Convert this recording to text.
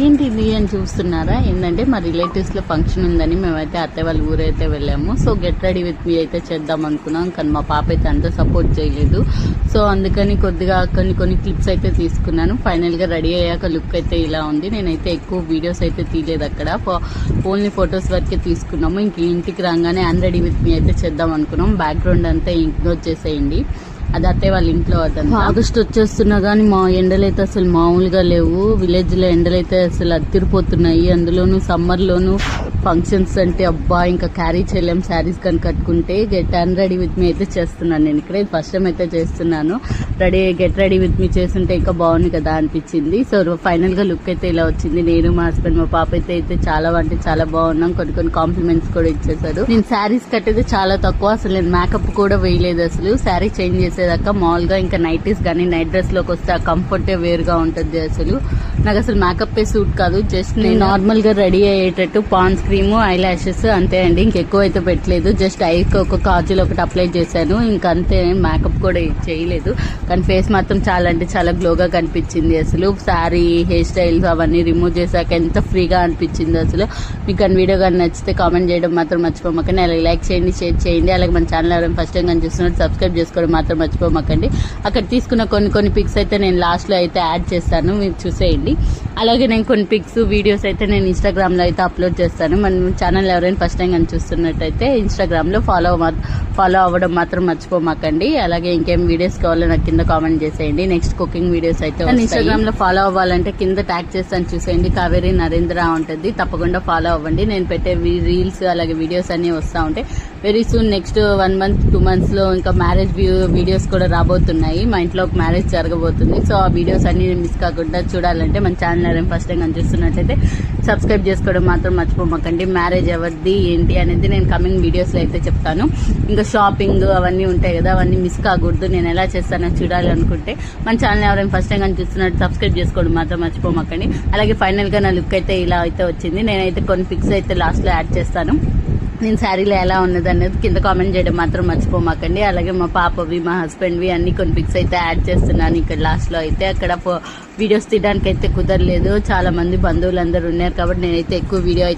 ఏంటి ఇది అని చూస్తున్నారా? ఏంటంటే మా రిలేటివ్స్ లో ఫంక్షన్ ఉందని మేమైతే అత్తయ్య వాళ్ళ ఊరైతే వెళ్ళాము. So get ready with me అయితే చేద్దాం అనుకున్నాం, కానీ మా పాప అయితే అంత సపోర్ట్ చేయలేదు. సో అందుకని కొద్దిగా కొన్ని క్లిప్స్ అయితే తీసుకున్నాను. ఫైనల్ గా రెడీ అయ్యాక లుక్ అయితే ఇలా ఉంది. నేనైతే ఎక్కువ వీడియోస్ అయితే తీయలేదు అక్కడ, ఓన్లీ ఫొటోస్ వరకే తీసుకున్నాము. ఇంక ఇంటికి రాగానే రెడీ విత్ మీ అయితే చేద్దాం అనుకున్నాం. బ్యాక్గ్రౌండ్ అంతా ఇగ్నోర్ చేసేయండి, అది అత్తయ్య వాళ్ళ ఇంట్లో అదంతా. ఆగస్ట్ వచ్చేస్తున్నా కానీ మా ఎండలైతే అసలు మామూలుగా లేవు. విలేజ్ లో ఎండలైతే అసలు అత్తిరిపోతున్నాయి. అందులోనూ సమ్మర్ లోను ఫంక్షన్స్ అంటే అబ్బా ఇంకా క్యారీ చేయలేం శారీస్ కానీ కట్టుకుంటే. గెట్ రెడీ విత్ మీ అయితే చేస్తున్నాను నేను ఇక్కడ. ఫస్ట్ టైం అయితే చేస్తున్నాను. గెట్ రెడీ విత్ మీ చేస్తుంటే ఇంకా బాగుంది కదా అనిపించింది. సో ఫైనల్ గా లుక్ అయితే ఇలా వచ్చింది. నేను మా హస్బెండ్ మా పాప అయితే చాలా అంటే చాలా బాగున్నాం. కొన్ని కాంప్లిమెంట్స్ కూడా ఇచ్చేసారు. నేను శారీస్ కట్టేది చాలా తక్కువ, అసలు నేను మేకప్ కూడా వేయలేదు. అసలు శారీ చేంజ్ చేసేదాకా మామూలుగా ఇంకా నైటీస్ కానీ నైట్ డ్రెస్ లోకి వస్తే ఆ కంఫర్టే వేరుగా ఉంటుంది. అసలు నాకు అసలు మేకప్ సూట్ కాదు. జస్ట్ నేను నార్మల్ గా రెడీ అయ్యేటట్టు పాన్స్ క్రీమ్, ఐ లాషెస్ అంతే అండి, ఇంకెక్కువ అయితే పెట్టలేదు. జస్ట్ ఐకి ఒక కాజల్ ఒకటి అప్లై చేశాను, ఇంకంతే. మేకప్ కూడా చేయలేదు. కానీ ఫేస్ మాత్రం చాలా అంటే చాలా గ్లోగా కనిపించింది. అసలు శారీ హెయిర్ స్టైల్స్ అవన్నీ రిమూవ్ చేశాక ఎంత ఫ్రీగా అనిపించింది అసలు. మీకు ఆ వీడియో కానీ నచ్చితే కామెంట్ చేయడం మాత్రం మర్చిపోమకండి. అలాగే లైక్ చేయండి, షేర్ చేయండి. అలాగే మన ఛానల్ ఎవరైనా ఫస్ట్ టైం కానీ చూస్తున్నట్టు సబ్స్క్రైబ్ చేసుకోవడం మాత్రం మర్చిపోమకండి. అక్కడ తీసుకున్న కొన్ని పిక్స్ అయితే నేను లాస్ట్ లో అయితే యాడ్ చేస్తాను, మీరు చూసేయండి. అలాగే నేను కొన్ని పిక్స్ వీడియోస్ అయితే నేను ఇన్స్టాగ్రామ్ లో అయితే అప్లోడ్ చేస్తాను. మన ఛానల్ ఎవరైనా ఫస్ట్ టైం కానీ చూస్తున్నట్టయితే ఇన్స్టాగ్రామ్ లో ఫాలో అవ్వడం మాత్రం మర్చిపోమాకండి. అలాగే ఇంకేం వీడియోస్ కావాలో నాకు కింద కామెంట్ చేసేయండి. నెక్స్ట్ కుకింగ్ వీడియోస్ అయితే ఇన్స్టాగ్రామ్ లో ఫాలో అవ్వాలంటే కింద ట్యాగ్ చేస్తాను, చూసేయండి. కావేరి నరేంద్ర ఉంటుంది, తప్పకుండా ఫాలో అవ్వండి. నేను పెట్టే రీల్స్ అలాగే వీడియోస్ అన్ని వస్తూ ఉంటాయి. Very soon next 1 month 2 months లో ఇంకా మ్యారేజ్ వీడియోస్ కూడా రాబోతున్నాయి. మా ఇంట్లో ఒక మ్యారేజ్ జరగబోతుంది. సో ఆ వీడియోస్ అన్ని మిస్ కాకుండా చూడాలంటే మన ఛానల్ ఎవరైనా ఫస్ట్ టైం చూస్తున్నట్లయితే సబ్స్క్రైబ్ చేసుకోవడం మాత్రం మర్చిపోమాకండి. మ్యారేజ్ ఎవరిది ఏంటి అనేది నేను కమింగ్ వీడియోస్ లో అయితే చెప్తాను. ఇంకా షాపింగ్ అవన్నీ ఉంటాయి కదా, అవన్నీ మిస్ కాకూడదు. నేను ఎలా చేస్తానో చూడాలి అనుకుంటే మన ఛానల్ ఎవరైనా ఫస్ట్ టైం చూస్తున్నట్టు సబ్స్క్రైబ్ చేసుకోవడం మాత్రం మర్చిపోమాకండి. అలాగే ఫైనల్ గా నా లుక్ అయితే ఇలా అయితే వచ్చింది. నేనైతే కొన్ని పిక్స్ అయితే లాస్ట్ లో యాడ్ చేస్తాను. నేను శారీలో ఎలా ఉన్నది అనేది కింద కామెంట్ చేయడం మాత్రం మర్చిపోమాకండి. అలాగే మా పాపవి మా హస్బెండ్వి అన్ని కొన్ని పిక్స్ అయితే యాడ్ చేస్తున్నాను ఇక్కడ లాస్ట్ లో అయితే. అక్కడ వీడియోస్ తీయడానికి అయితే కుదరలేదు, చాలా మంది బంధువులు అందరూ ఉన్నారు కాబట్టి నేనైతే ఎక్కువ వీడియో అయితే